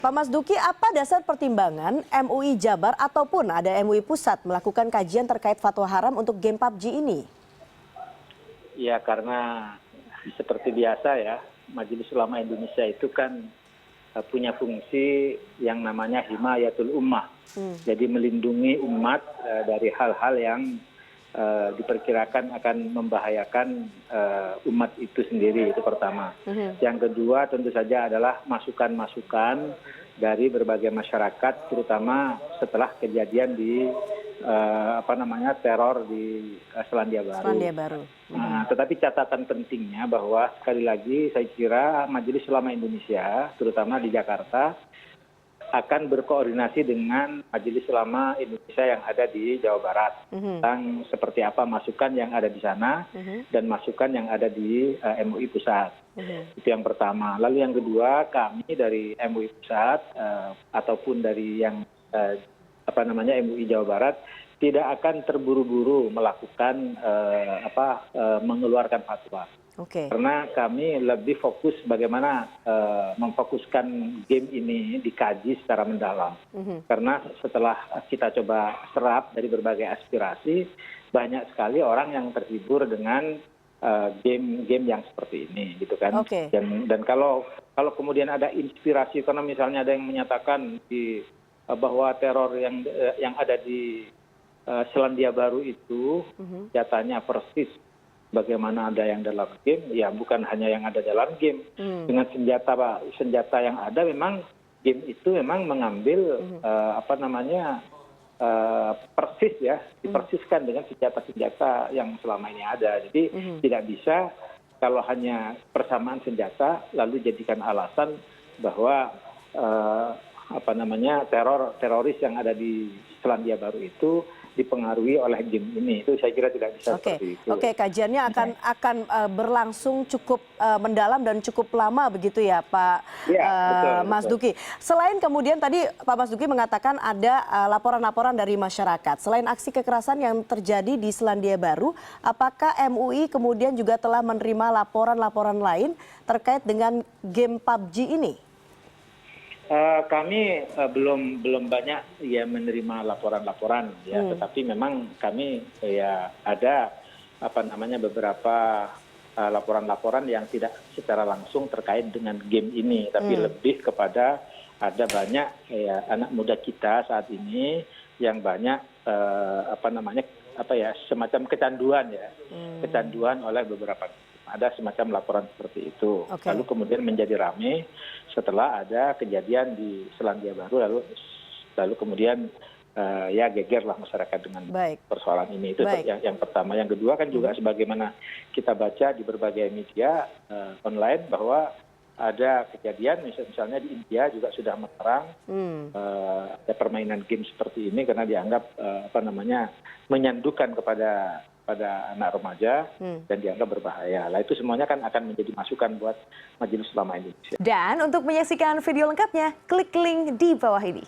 Pak Mas Duki, apa dasar pertimbangan MUI Jabar ataupun ada MUI Pusat melakukan kajian terkait fatwa haram untuk game PUBG ini? Ya karena seperti biasa ya, Majelis Ulama Indonesia itu kan punya fungsi yang namanya himayatul ummah. Jadi melindungi umat dari hal-hal yang diperkirakan akan membahayakan umat itu sendiri, itu pertama. Yang kedua tentu saja adalah masukan-masukan dari berbagai masyarakat, terutama setelah kejadian di teror di Selandia Baru. Nah, tetapi catatan pentingnya bahwa sekali lagi saya kira Majelis Ulama Indonesia, terutama di Jakarta, akan berkoordinasi dengan Majelis Ulama Indonesia yang ada di Jawa Barat tentang seperti apa masukan yang ada di sana dan masukan yang ada di MUI Pusat. Itu yang pertama. Lalu yang kedua, kami dari MUI Pusat ataupun dari yang MUI Jawa Barat tidak akan terburu-buru melakukan mengeluarkan fatwa. Karena kami lebih fokus bagaimana memfokuskan game ini dikaji secara mendalam. Karena setelah kita coba serap dari berbagai aspirasi, banyak sekali orang yang terhibur dengan game-game yang seperti ini, gitu kan. Dan kalau kemudian ada inspirasi, karena misalnya ada yang menyatakan bahwa teror yang ada di Selandia Baru itu nyatanya persis bagaimana ada yang dalam game, ya bukan hanya yang ada dalam game. Dengan senjata yang ada, memang game itu memang mengambil persis ya, dipersiskan dengan senjata-senjata yang selama ini ada. Jadi tidak bisa kalau hanya persamaan senjata lalu jadikan alasan bahwa teroris yang ada di Selandia Baru itu dipengaruhi oleh game ini. Itu saya kira tidak bisa seperti itu. Kajiannya akan berlangsung cukup mendalam dan cukup lama begitu ya Pak Mas Duki. Selain kemudian tadi Pak Mas Duki mengatakan ada laporan-laporan dari masyarakat. Selain aksi kekerasan yang terjadi di Selandia Baru, apakah MUI kemudian juga telah menerima laporan-laporan lain terkait dengan game PUBG ini? Kami belum banyak ya menerima laporan-laporan ya, tetapi memang kami ya ada beberapa laporan-laporan yang tidak secara langsung terkait dengan game ini, tapi lebih kepada ada banyak ya anak muda kita saat ini yang banyak semacam kecanduan ya, kecanduan oleh beberapa. Ada semacam laporan seperti itu. Lalu kemudian menjadi ramai setelah ada kejadian di Selandia Baru, lalu kemudian ya gegerlah masyarakat dengan persoalan ini. Itu yang pertama. Yang kedua kan juga sebagaimana kita baca di berbagai media online bahwa ada kejadian misalnya di India juga sudah melarang ada permainan game seperti ini karena dianggap menyandukan kepada anak remaja dan dianggap berbahaya. Nah itu semuanya kan akan menjadi masukan buat Majelis Ulama Indonesia. Dan untuk menyaksikan video lengkapnya, klik link di bawah ini.